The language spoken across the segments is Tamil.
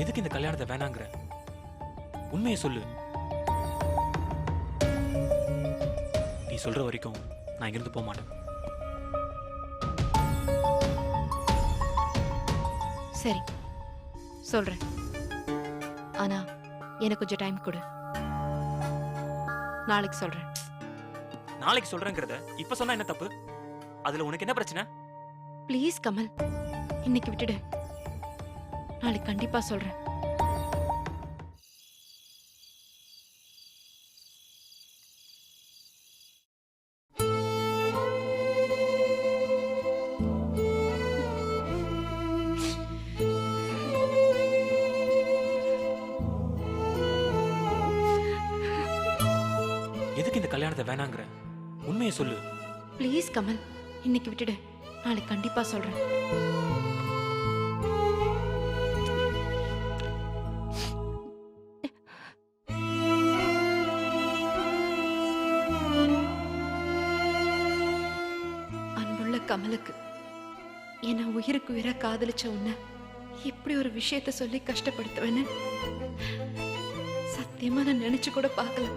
எதுக்கு இந்த கல்யாணத்தை வேணாங்கிற? உண்மையை சொல்லு. நீ சொல்ற வரைக்கும் நான் இங்கிருந்து போக மாட்டேன். சரி சொல்றேன். ஆனா எனக்கு கொஞ்சம் டைம் கொடு. நாளைக்கு சொல்றேன். நாளைக்கு சொல்றேங்கிறத இப்ப சொன்னா என்ன தப்பு? அதுல உனக்கு என்ன பிரச்சனை? ப்ளீஸ் கமல், இன்னைக்கு விட்டுடு. நாளைக்கு கண்டிப்பா சொல்றேன். எதுக்கு இந்த கல்யாணத்தை வேணாங்கிற? உண்மையை சொல்லு. ப்ளீஸ் கமல், இன்னைக்கு விட்டுடு. நாளைக்கு கண்டிப்பா சொல்றேன். அன்புள்ள கமலுக்கு, என்ன உயிருக்கு உயிரா காதலிச்ச உன்னை இப்படி ஒரு விஷயத்த சொல்லி கஷ்டப்படுத்துவேன்னு சத்தியமா நான் நினைச்சு கூட பார்க்கல.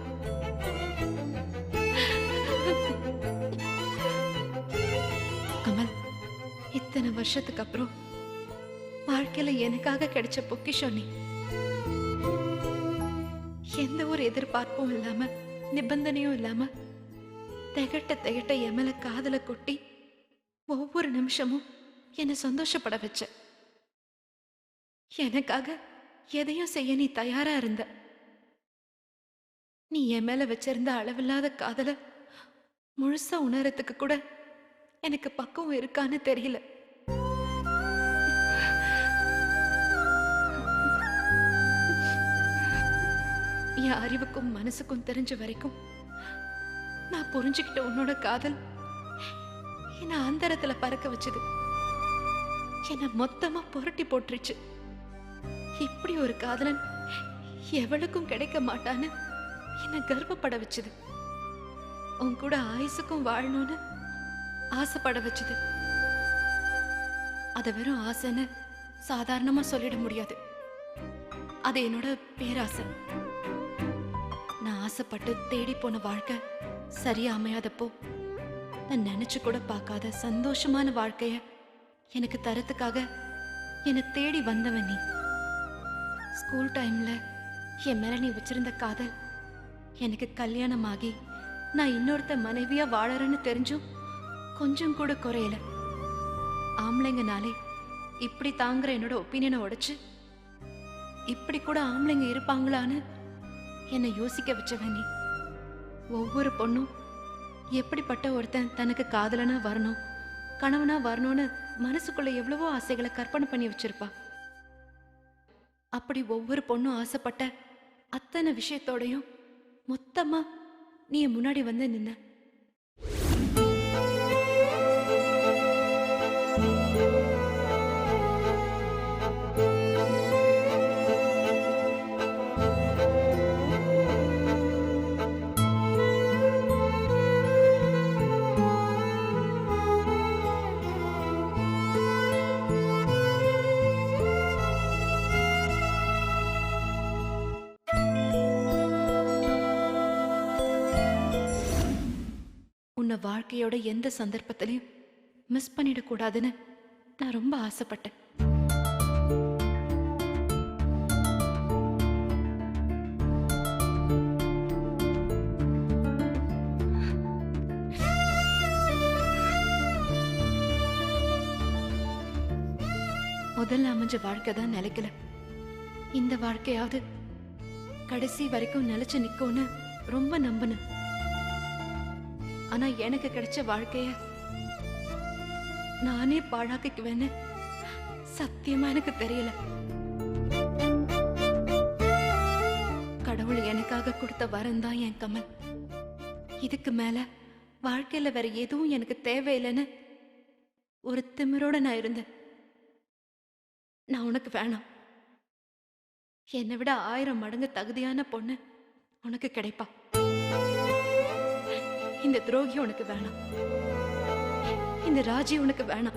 கமல், இத்தனை வருஷத்துக்கு அப்புறம் வாழ்க்கையில எனக்காக கிடைச்ச பொக்கிஷம் நீ. எந்த ஒரு எதிர்பார்ப்பும் இல்லாம, நிபந்தனையும் இல்லாம திகட்ட திகட்ட என் மேல காதல கொட்டி ஒவ்வொரு நிமிஷமும் என்னை சந்தோஷப்பட வச்ச. எனக்காக எதையும் செய்ய நீ தயாரா இருந்த. நீ என் மேல வச்சிருந்த அளவில்லாத காதல முழுசா உணரத்துக்கு கூட எனக்கு பக்குவம் இருக்கான்னு தெரியல. என் அறிவுக்கும் மனசுக்கும் தெரிஞ்ச வரைக்கும் நான் புரிஞ்சுக்கிட்ட உன்னோட காதல் என்ன அந்தரத்துல பறக்க வச்சது. என்ன மொத்தமா புரட்டி போட்டுருச்சு. இப்படி ஒரு காதலன் எவளுக்கும் கிடைக்க மாட்டான்னு என்ன கர்வப்பட வச்சது. உன் கூட ஆயுசுக்கும் வாழணும்னு ஆசைப்பட வச்சது. அத வெறும் ஆசைன்னு சாதாரணமா சொல்லிட முடியாது. அது என்னோட பேராசை. நான் ஆசைப்பட்டு தேடி போன வாழ்க்கை சரியா அமையாதப்போ நான் நினைச்சு கூட பார்க்காத சந்தோஷமான வாழ்க்கைய எனக்கு தரத்துக்காக என்னை தேடி வந்தவன் நீ. ஸ்கூல் டைம்ல என் மேல நீ வச்சிருந்த காதல் எனக்கு கல்யாணம் ஆகி நான் இன்னொருத்த மனைவியா வாழறேன்னு தெரிஞ்சும் கொஞ்சம் கூட குறையல. ஆம்பளைங்கனாலே இப்படி தாங்குற என்னோட ஒப்பீனியனை உடைச்சு இப்படி கூட ஆம்பளைங்க இருப்பாங்களான்னு என்னை யோசிக்க வச்சவன் நீ. ஒவ்வொரு பொண்ணும் எப்படிப்பட்ட ஒருத்தன் தனக்கு காதலனா வரணும், கணவனா வரணும்னு மனசுக்குள்ள எவ்வளவோ ஆசைகளை கற்பனை பண்ணி வச்சிருப்பா. அப்படி ஒவ்வொரு பொண்ணும் ஆசைப்பட்ட அத்தனை விஷயத்தோடையும் மொத்தமா நீ முன்னாடி வந்து நின்ன. உன்னை வாழ்க்கையோட எந்த சந்தர்ப்பத்திலையும் மிஸ் பண்ணிடக்கூடாதுன்னு நான் ரொம்ப ஆசைப்பட்டேன். முதல்ல அமைஞ்ச வாழ்க்கை தான் நிலைக்கல. இந்த வாழ்க்கையாவது கடைசி வரைக்கும் நிலைச்சு நிக்கும்னு ரொம்ப நம்பினேன். ஆனா எனக்கு கிடைச்ச வாழ்க்கைய நானே பாழாக்கிக்குவேன்னு சத்தியமா எனக்கு தெரியல. கடவுள் எனக்காக கொடுத்த வரம் தான் என் கமல். இதுக்கு மேல வாழ்க்கையில வேற எதுவும் எனக்கு தேவையில்லைன்னு ஒரு திமிரோட நான் இருந்தேன். நான் உனக்கு வேணாம். என்னை விட 1000 மடங்கு தகுதியான பொண்ணு உனக்கு கிடைப்பா. இந்த துரோகி உனக்கு வேணாம். இந்த ராஜி உனக்கு வேணாம்.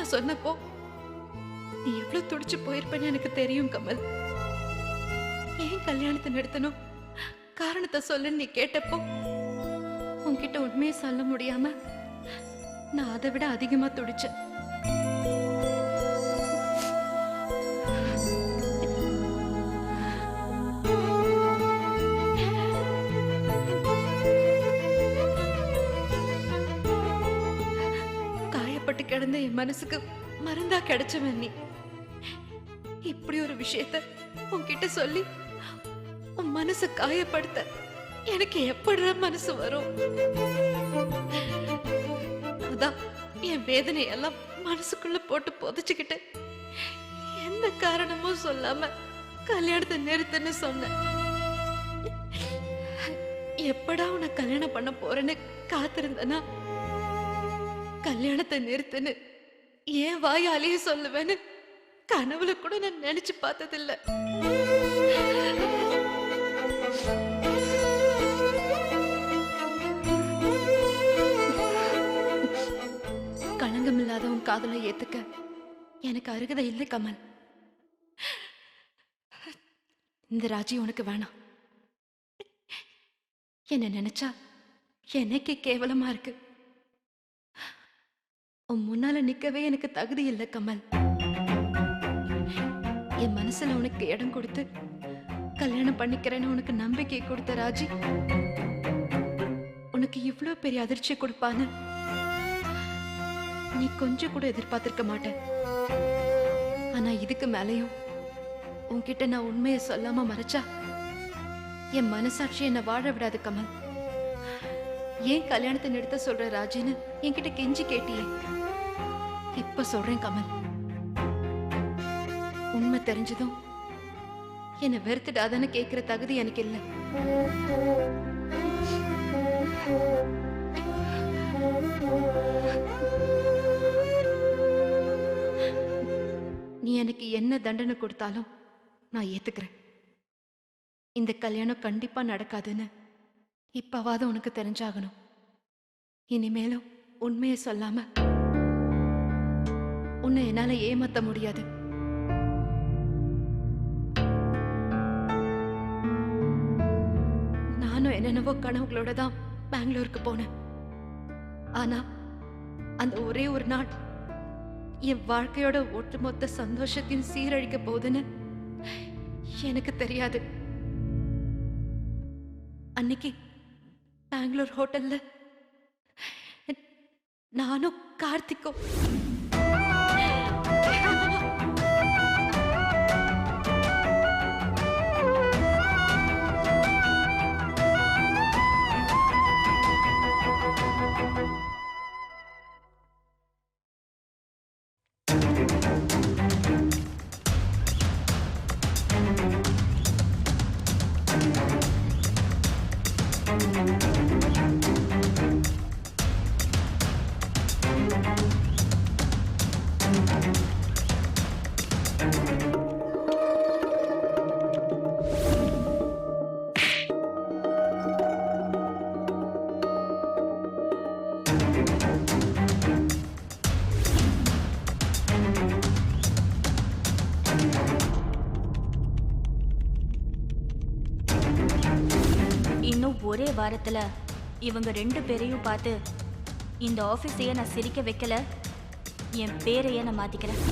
நான் சொன்னப்போ நீ எவ்வளவு துடிச்சு போயிருப்பேன்னு எனக்கு தெரியும் கமல். ஏன் கல்யாணத்தை நிறுத்தணும், காரணத்தை சொல்லுன்னு நீ கேட்டப்போ உன்கிட்ட உண்மையை சொல்ல முடியாம நான் அதை விட அதிகமா துடிச்சேன். காயப்பட்டு கிடந்த என் மனசுக்கு மருந்தா கிடைச்சவன் நீ. இப்படி ஒரு விஷயத்த உன்கிட்ட சொல்லி உன் மனசை காயப்படுத்த எனக்கு எப்படிடா மனசு வரும்? அதான் என் வேதனையெல்லாம் மனசுக்குள்ள போட்டு புதைச்சுக்கிட்டு எந்த காரணமும் சொல்லாம கல்யாணத்தை நிறுத்துன்னு சொன்னேன். எப்படா உன்னை கல்யாணம் பண்ண போறேன்னு காத்திருந்தனா கல்யாணத்தை நிறுத்துன்னு ஏன் வாயாலேயே சொல்லுவேன்னு கனவுல கூட நான் நினைச்சு பார்த்ததில்ல. களங்கம் இல்லாத உன் காதலை ஏத்துக்க எனக்கு அருகதை இல்லை கமல். இந்த ராஜி உனக்கு வேணாம். என்ன நினைச்சா எனக்கே கேவலமா இருக்கு. உன் முன்னால நிக்கவே எனக்கு தகுதி இல்லை கமல். என் மனசுல உனக்கு இடம் கொடுத்து கல்யாணம் பண்ணிக்கிறேன்னு உனக்கு நம்பிக்கை கொடுத்த ராஜி உனக்கு இவ்வளவு பெரிய அதிர்ச்சி கொடுப்பான்னு நீ கொஞ்சம் கூட எதிர்பார்த்திருக்க மாட்ட. ஆனா இதுக்கு மேலையும் உன்கிட்ட நான் உண்மையை சொல்லாம மறைச்சா என் மனசாட்சி என்ன வாழ விடாது கமல். ஏன் கல்யாணத்தை நிறுத்த சொல்ற ராஜின்னு என்கிட்ட கெஞ்சி கேட்டியே, இப்ப சொல்றேன் கமல். உண்மை தெரிஞ்சதும் என்ன வெறுத்துடாதான்னு கேட்கிற தகுதி எனக்கு இல்லை. நீ எனக்கு என்ன தண்டனை கொடுத்தாலும் நான் ஏத்துக்கிறேன். இந்த கல்யாணம் கண்டிப்பா நடக்காதுன்னு இப்பவாது உனக்கு தெரிஞ்சாகணும். இனிமேலும் உண்மையை சொல்லாம உன்னை என்னால ஏமாத்த முடியாது. நானும் என்னென்னவோ கனவுகளோட தான் பெங்களூருக்கு போனேன். ஆனா அந்த ஒரே ஒரு நாள் என் வாழ்க்கையோட ஒட்டுமொத்த சந்தோஷத்தையும் சீரழிக்க போகுதுன்னு எனக்கு தெரியாது. அன்னைக்கு பெங்களூர் ஹோட்டல்ல நானும் கார்த்திக்கும் ஒரே வாரத்துல இவங்க 2 பேரையும் பார்த்து இந்த ஆபீஸையே நான் சிரிக்க வைக்கல, என் பேரையே நான் மாத்திக்கிறேன்.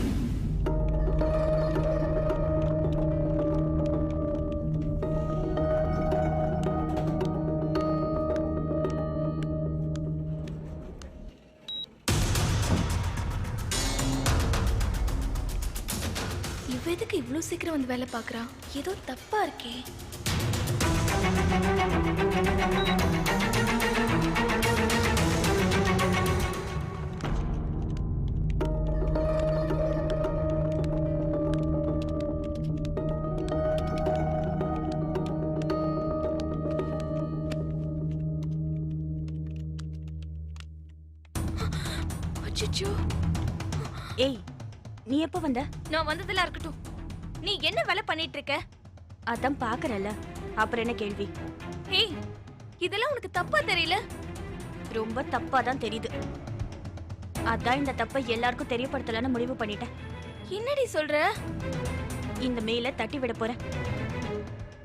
இவ எதுக்கு இவ்வளவு சீக்கிரம் வந்து வேலை பார்க்கறா? ஏதோ தப்பா இருக்கே. அச்சச்சோ. ஏய், நீ எப்ப வந்த? நான் வந்ததெல்லாம் இருக்கட்டும், நீ என்ன வேலை பண்ணிட்டு இருக்க? அதான் பாக்குறல, அப்புறம் என்ன கேள்வி? ஏய், இதெல்லாம் உனக்கு தப்பா தெரியல? ரொம்ப தப்பா தான் தெரியுது. அதான் இந்த தப்பை எல்லாருக்கும் தெரியப்படுத்தலான்னு முடிவு பண்ணிட்டேன். என்னடி சொல்ற? இந்த மெயில தட்டி விட போறேன்.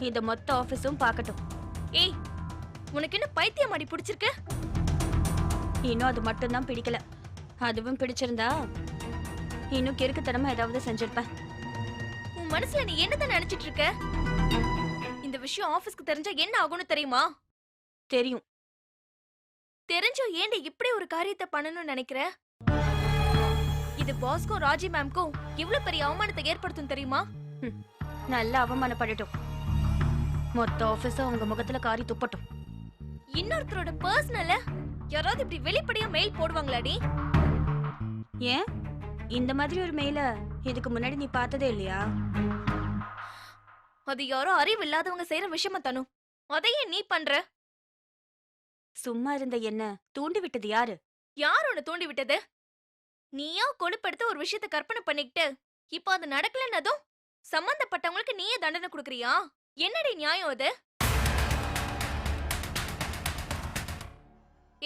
இந்த மொத்த ஆபீஸும் பார்க்கட்டும். ஏய், உனக்கு என்ன பைத்தியமாடி பிடிச்சிருக்கு? இன்னும் அது மட்டும்தான் பிடிக்கல. அதுவும் பிடிச்சிருந்தா இன்னும் கிறுக்குத்தனமா ஏதாவது செஞ்சிருப்பேன். உன் மனசுல நீ என்னதான் நினைச்சிட்டு இருக்க? இந்த விஷயம் ஆபீஸ்க்கு தெரிஞ்சா என்ன ஆகும்னு தெரியுமா? தெரியும். தெரிஞ்சும் ஏண்டி இப்படி ஒரு காரியத்தை பண்ணணும்னு நினைக்கிற? இது பாஸ்க்கும் ராஜி மேம்க்கும் இவ்ளோ பெரிய அவமானத்தை ஏற்படுத்தும் தெரியுமா? நல்லா அவமானப்படட்டும். மொத்த ஆபீஸும் அவங்க முகத்துல காரி துப்பட்டும். இன்னொருத்தரோட பர்சனல யாராவது இப்படி வெளிப்படையா மெயில் போடுவாங்களாடி? ஏன் இந்த மாதிரி ஒரு மெயில இதுக்கு முன்னாடி நீ பார்த்ததே இல்லையா? அது யாரோ அறிவு இல்லாதவங்க செய்யற விஷயமா தானு. அதையே நீ பண்ற? சும்மா இருந்த என்ன தூண்டி விட்டது யாரு? யார் உன்னை தூண்டி விட்டது? நீயா கொழுப்படுத்த ஒரு விஷயத்த கற்பனை பண்ணிக்கிட்டு இப்போ அது நடக்கலன்னதும் சம்பந்தப்பட்டவங்களுக்கு நீயே தண்டனை கொடுக்கறியா? என்னடி நியாயம் அது?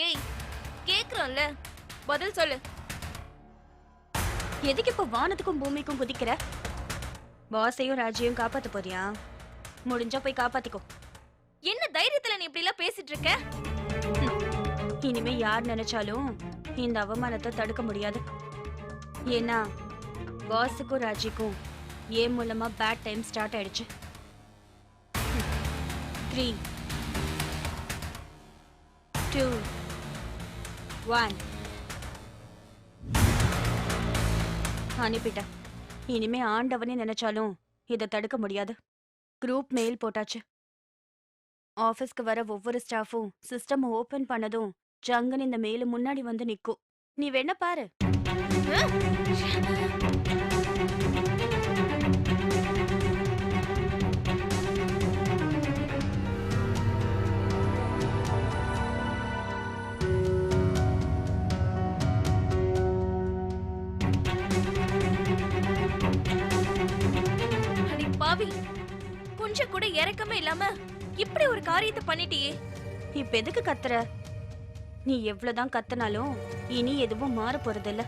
ஏய், கேக்குறோம்ல, பதில் சொல்லு. எதுக்கு இப்ப வானத்துக்கும் பூமிக்கும் குதிக்கிற? பாஸையும் ராஜையும் காப்பாத்த போறியா? முடிஞ்சா போய் காப்பாத்திக்கோ. என்ன தைரியத்துல நீ இப்படி எல்லாம் பேசிட்டு இருக்க? இனிமே யார் நினைச்சாலும் இந்த அவமானத்தை தடுக்க முடியாது. ஏன்னா பாஸுக்கும் ராஜிக்கும் ஏன் மூலமா பேட் டைம் ஸ்டார்ட் ஆயிடுச்சு. 3, 2, 1 அனுப்பிட்டேன். இனிமே ஆண்டவனே நினைச்சாலும் இதை தடுக்க முடியாது. குரூப் மெயில் போட்டாச்சு. ஆபீஸ்க்கு வர ஒவ்வொரு ஸ்டாஃபும் சிஸ்டம் ஓபன் பண்ணதும் ஜங்கன் இந்த மெயில முன்னாடி வந்து நிக்கும். நீ வேணா பாரு. அடி பாவி, கொஞ்சம் கூட இறக்கமே இல்லாம இப்படி ஒரு காரியத்தை பண்ணிட்டியே. இப்ப எதுக்கு கத்துற? நீ எவ்வளவுதான் கத்துனாலும் இனி எதுவும் மாற போறதில்ல.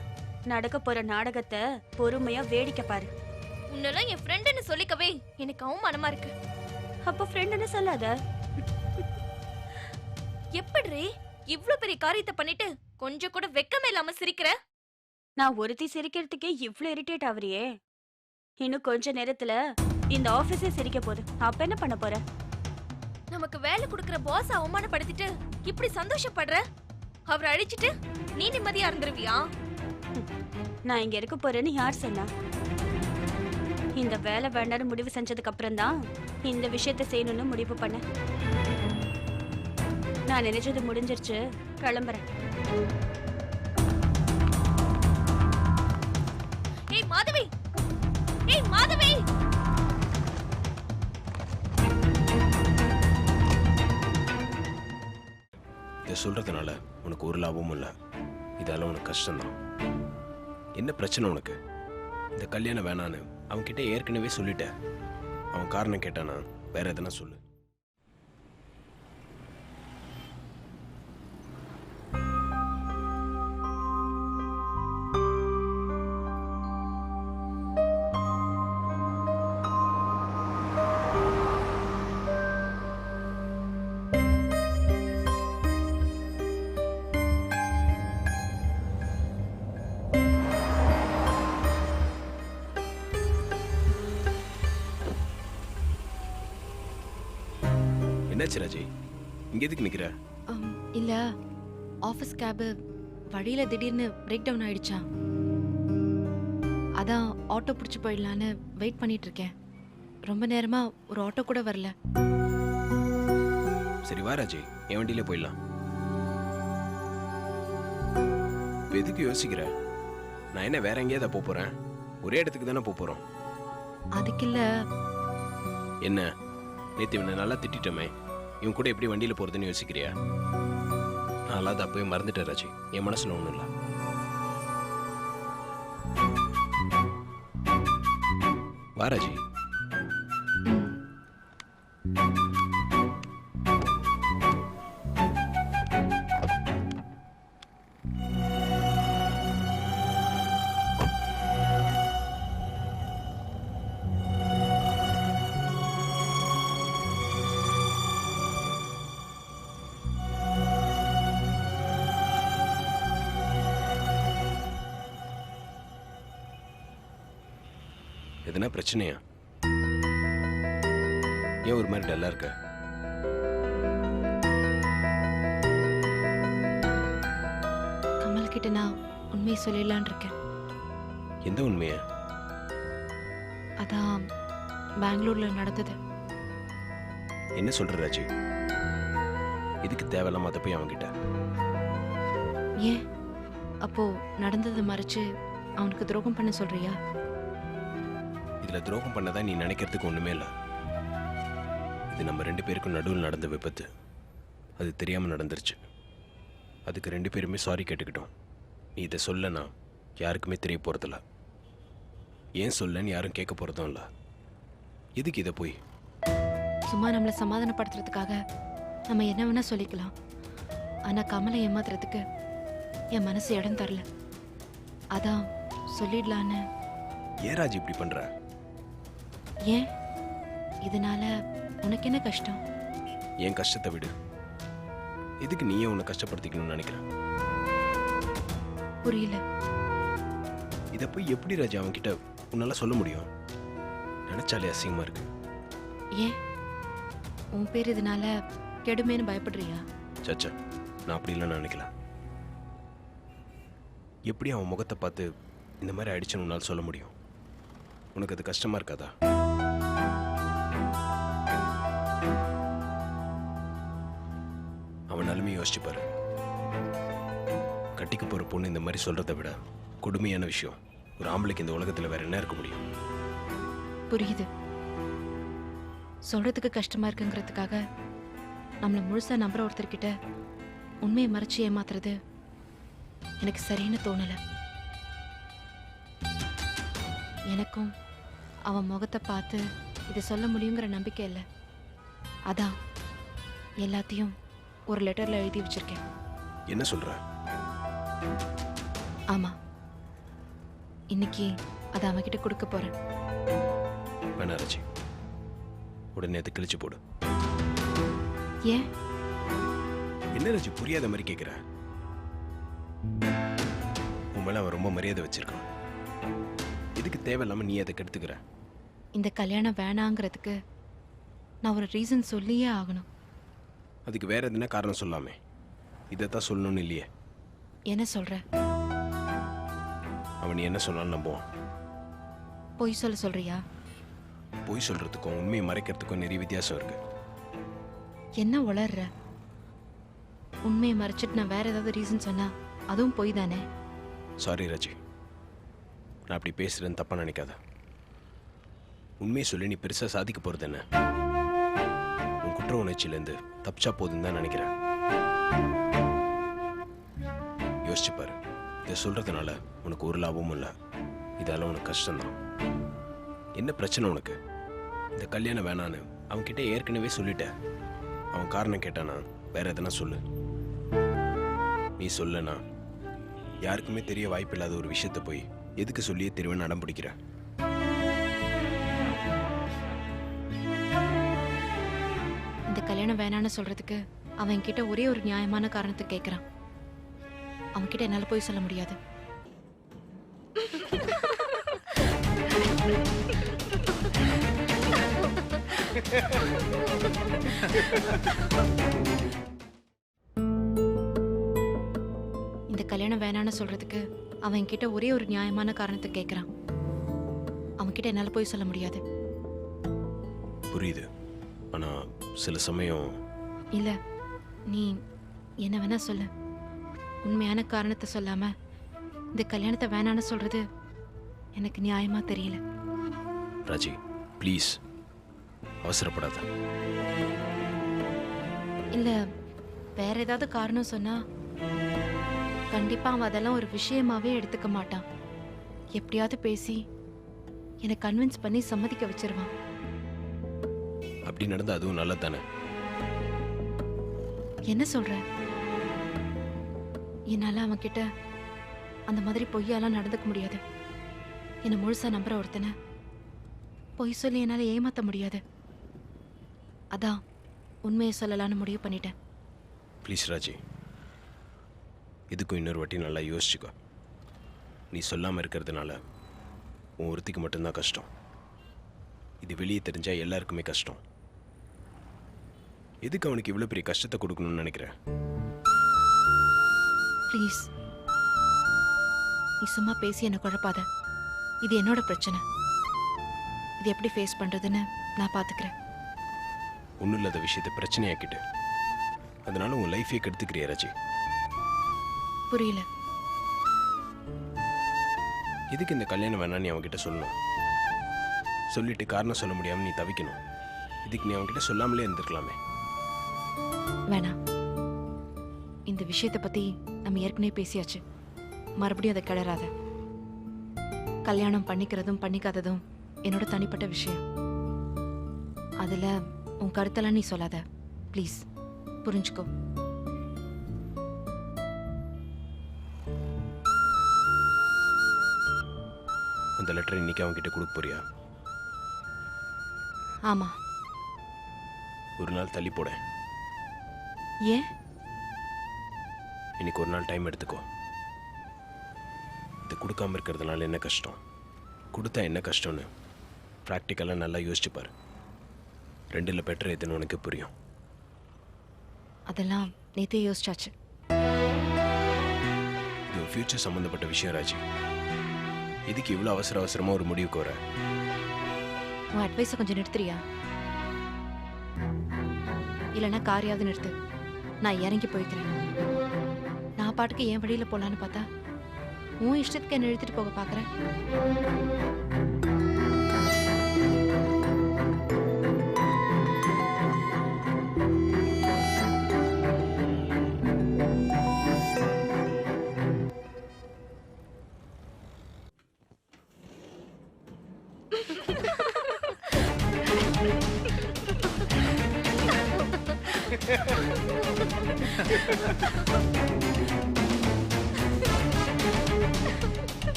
நடக்க போற நாடகத்தை பொறுமையா வேடிக்கை பாரு. உன்னெல்லாம் என் ஃப்ரெண்டுன்னு சொல்லிக்கவே எனக்கு அவமானமா இருக்கு. அப்ப ஃப்ரெண்டுன்னு சொல்லாத. எப்படி இவ்ளோ பெரிய காரியத்தை பண்ணிட்டு கொஞ்சம் கூட வெக்கமே இல்லாம சிரிக்கிற? நான் ஒருத்தி சிரிக்கிறதுக்கே இவ்ளோ இரிட்டேட் ஆவறியே. இன்னும் கொஞ்ச நேரத்துல இந்த ஆபீஸே சிரிக்க போகுது. அப்ப என்ன பண்ண போற? நமக்கு வேலை கொடுக்கற பாஸ் அவமானப்படுத்திட்டு இப்படி சந்தோஷப்படுற? அவரை அழிச்சிட்டு நீ நிம்மதியா இருந்துருவியா? நான் இங்க இருக்க போறேன்னு யார் சொன்னா? இந்த வேலை வேண்டாம்னு முடிவு செஞ்சதுக்கு அப்புறம் தான் இந்த விஷயத்தை செய்யணும்னு முடிவு பண்ணேன். நான் நினைச்சது முடிஞ்சிருச்சு, கிளம்புறேன். ஏய் மாதவி, ஏய் மாதவி! இதை சொல்றதுனால உனக்கு ஒரு லாபமும் இல்லை. இதால உனக்கு கஷ்டம்தான். என்ன பிரச்சனை உனக்கு? இந்த கல்யாணம் வேணான்னு அவன்கிட்ட ஏற்கனவே சொல்லிட்டேன். அவன் காரணம் கேட்டானா வேற எதனா சொல்லு. என்னாச்சு ராஜி? இங்க எதுக்கு நிக்கிற? இல்ல, ஆஃபீஸ் கேபு வழியில திடீர்னு பிரேக் டவுன் ஆயிடுச்சான். அதான் ஆட்டோ பிடிச்சி போயிடலான்னு வெயிட் பண்ணிட்டு இருக்கேன். ரொம்ப நேரமா ஒரு ஆட்டோ கூட வரல. சரி வா ராஜி, என் வண்டியில போயிடலாம். இப்ப எதுக்கு யோசிக்கிற? நான் என்ன வேற எங்கேயாவது போக போறேன்? ஒரே இடத்துக்கு தானே போக போறோம். அதுக்கு இல்ல. என்ன நேத்து இவனை நல்லா திட்டமே, இவன் கூட எப்படி வண்டியில போறதுன்னு யோசிக்கிறியா? நான் அதை அப்பவே மறந்துட்டேன் ராஜி. என் மனசுல ஒண்ணும் இல்லை. வா ராஜி. எதுனா பிரச்சனையா? ஏன் ஒரு மாதிரி டல்லா இருக்க? கமல் கிட்ட நான் உண்மையை சொல்லிடலான் இருக்கேன். எந்த உண்மையா? அதான் பெங்களூர்ல நடந்தது. என்ன சொல்ற ராஜி? இதுக்கு தேவையில்லாம அதை போய் அவன்கிட்ட. ஏன் அப்போ நடந்ததை மறைச்சு அவனுக்கு துரோகம் பண்ண சொல்றியா? இதுல துரோகம் பண்ணதா நீ நினைக்கிறதுக்கு ஒண்ணுமே இல்லை. இது நம்ம 2 பேருக்கும் நடுவில் நடந்த விபத்து. அது தெரியாம நடந்துருச்சு. அதுக்கு 2 பேருமே சாரி கேட்டுக்கிட்டோம். நீ இதை சொல்லனா யாருக்குமே தெரிய போறதில்ல. ஏன் சொல்லன்னு யாரும் கேட்க போறதும் இல்லை. எதுக்கு இதை போய்? சும்மா நம்மளை சமாதானப்படுத்துறதுக்காக நம்ம என்ன வேணா சொல்லிக்கலாம். ஆனா கமலை ஏமாத்துறதுக்கு என் மனசு இடம் தரல. அதான் சொல்லிடலான்னு. ஏன் ராஜி இப்படி பண்ற? ஏன் இதனால உனக்கு என்ன கஷ்டம்? என் கஷ்டத்தை விடு. எதுக்கு நீயே உன்னை கஷ்டப்படுத்திக்கணும்னு நினைக்கிறேன்? புரியல. இதை போய் எப்படி ராஜி அவன்கிட்ட உன்னால சொல்ல முடியும்? நினைச்சாலே அசிங்கமா இருக்கு. ஏன் உன் பேர் இதனால கெடுமேன்னு பயப்படுறியா? சச்சா, நான் அப்படி இல்லைன்னு நினைக்கல. எப்படி அவன் முகத்தை பார்த்து இந்த மாதிரி ஆயிடுச்சுன்னு உன்னால் சொல்ல முடியும்? உனக்கு அது கஷ்டமா இருக்காதா? அவன் நிலைமை யோசிச்சு பாரு. கட்டிக்க போற பொண்ணு இந்த மாதிரி சொல்றதை விட கொடுமையான விஷயம் ஒரு ஆம்பளைக்கு இந்த உலகத்துல வேற என்ன இருக்க முடியும்? புரியுது. சொல்றதுக்கு கஷ்டமா இருக்குங்கிறதுக்காக நம்மளை முழுசா நம்புற ஒருத்தர்கிட்ட உண்மையை மறைச்சு ஏமாத்துறது எனக்கு சரின்னு தோணல. எனக்கும் அவன் முகத்தை பார்த்து இதை சொல்ல முடியுங்கிற நம்பிக்கை இல்லை. அதான் எல்லாத்தையும் ஒரு லெட்டர்ல எழுதி வச்சிருக்கேன். என்ன சொல்ற? ஆமா, இன்னைக்கு அதை அவன்கிட்ட கொடுக்க போறேன். வேணா ராஜி, உடனே அதை கிழிச்சு போடு. ஏன்? என்ன ராஜி புரியாத மாதிரி கேட்குற? உன் மேல அவன் ரொம்ப மரியாதை வச்சிருக்கான். இதுக்கு தேவையில்லாம நீ அதை கெடுத்துக்கிற. இந்த கல்யாணம் வேணாங்கிறதுக்கு நான் ஒரு ரீசன் சொல்லியே ஆகணும். அதுக்கு வேற எதுனா காரணம் சொல்லாமே. இதைத்தான் சொல்லணும்னு இல்லையே. என்ன சொல்ற? அவன் நீ என்ன சொன்னாலும் நம்புவான். பொய் சொல்ல சொல்றியா? பொய் சொல்றதுக்கும் உண்மையை மறைக்கிறதுக்கும் நிறைய வித்தியாசம் இருக்கு. என்ன உளர்ற? உண்மையை மறைச்சிட்டு நான் வேற ஏதாவது ரீசன் சொன்னா அதுவும் பொய் தானே? சாரி ராஜி, நான் அப்படி பேசுறேன்னு தப்பா நினைக்காத. உண்மையை சொல்லி நீ பெருசா சாதிக்க போறது என்ன? உன் குற்ற உணர்ச்சியிலேருந்து தப்பிச்சா போதுன்னு தான் நினைக்கிறேன். யோசிச்சு பாரு. இதை சொல்றதுனால உனக்கு ஒரு லாபமும் இல்லை. இதால உனக்கு கஷ்டம்தான். என்ன பிரச்சனை உனக்கு? இந்த கல்யாணம் வேணான்னு அவன்கிட்ட ஏற்கனவே சொல்லிட்டேன். அவன் காரணம் கேட்டானா வேற எதனா சொல்லு. நீ சொல்லனா யாருக்குமே தெரிய வாய்ப்பில்லாத ஒரு விஷயத்த போய் எதுக்கு சொல்லியே தெரிவேன்னு அடம் பிடிக்கிற? இந்த கல்யாணம் வேணான்னு சொல்றதுக்கு அவன் கிட்ட ஒரே ஒரு நியாயமான காரணத்தை கேட்கறான். அவன் கிட்ட என்னால போய் சொல்ல முடியாது. இந்த கல்யாணம் வேணான்னு சொல்றதுக்கு அவன் கிட்ட ஒரே ஒரு நியாயமான காரணத்தை கேட்கறான். அவன் கிட்ட என்னால போய் சொல்ல முடியாது. புரியுது. ஆனா சில சமயம் இல்ல, நீ என்ன வேணா சொல்லு. உண்மையான காரணத்தை சொல்லாம இந்த கல்யாணத்தை வேணான்னு சொல்றது எனக்கு நியாயமா தெரியல. ராஜி ப்ளீஸ் அவசரப்படாத. இல்ல, வேற ஏதாவது காரணம் சொன்னா கண்டிப்பா அவன் அதெல்லாம் ஒரு விஷயமாவே எடுத்துக்க மாட்டான். எப்படியாவது பேசி என்னை கன்வின்ஸ் பண்ணி சம்மதிக்க வச்சிருவான். அப்படி நடந்தா அதுவும் நல்லது தானே? என்ன சொல்ற? என்னால அவன் கிட்ட அந்த மாதிரி பொய்யாலாம் நடந்துக்க முடியாது. என்னை முழுசா நம்புற ஒருத்தனை பொய் சொல்லி என்னால ஏமாத்த முடியாது. அதான் உண்மையை சொல்லலான்னு முடிவு பண்ணிட்டேன். ப்ளீஸ் ராஜி, இதுக்கும் இன்னொரு வாட்டி நல்லா யோசிச்சுக்கோ. நீ சொல்லாமல் இருக்கிறதுனால உன் ஒருத்திக்கு மட்டும்தான் கஷ்டம். இது வெளியே தெரிஞ்சா எல்லாருக்குமே கஷ்டம். எதுக்கு அவனுக்கு இவ்வளோ பெரிய கஷ்டத்தை கொடுக்கணும்னு நினைக்கிறேன்? ப்ளீஸ், நீ சும்மா பேசி என்ன குழப்பாத. இது என்னோட பிரச்சனை. இது எப்படி ஃபேஸ் பண்றதுன்னு நான் பாத்துக்கிறேன். ஒன்றும் இல்லாத விஷயத்தை பிரச்சனையாக்கிட்டு அதனால உன் லைஃபே கெடுத்துக்கிறியா ராஜி? புரியல. எதுக்கு இந்த கல்யாணம் வேணாம் நீ அவன்கிட்ட சொல்லணும்? சொல்லிட்டு காரணம் சொல்ல முடியாம நீ தவிக்கணும். இதுக்கு நீ அவன்கிட்ட சொல்லாமலே இருந்திருக்கலாமே. வேணாம். இந்த விஷயத்தை பத்தி நம்ம ஏற்கனவே பேசியாச்சு. மறுபடியும் அதை கிளறாத. கல்யாணம் பண்ணிக்கிறதும் பண்ணிக்காததும் என்னோட தனிப்பட்ட விஷயம். அதுல உன் கருத்தெல்லாம் நீ சொல்லாத ப்ளீஸ். புரிஞ்சுக்கோ. அந்த லெட்டரை இன்னைக்கு அவன்கிட்ட கொடுக்க போறியா? ஆமா. ஒரு நாள் தள்ளி போட. ஏன்? இன்னைக்கு ஒரு நாள் டைம் எடுத்துக்கோ. இது கொடுக்காம இருக்கிறதுனால என்ன கஷ்டம், கொடுத்தா என்ன கஷ்டம்னு ப்ராக்டிக்கலாக நல்லா யோசிச்சு பாரு. ரெண்டில் பெட்டர் எதுன்னு உனக்கு புரியும். அதெல்லாம் நேத்தே யோசிச்சாச்சு. இது ஒரு ஃபியூச்சர் சம்மந்தப்பட்ட விஷயம் ராஜி. இதுக்கு இவ்வளோ அவசர அவசரமாக ஒரு முடிவுக்கு வர? உன் அட்வைஸை கொஞ்சம் நிறுத்துறியா? இல்லைன்னா காரையாவது நிறுத்து. நான் இறங்கி போய்க்கிறேன். நான் பாட்டுக்கு என் வழியில போலான்னு பார்த்தா உன் இஷ்டத்துக்கு என்ன இழுத்துட்டு போக பார்க்குறேன்.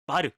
பாரு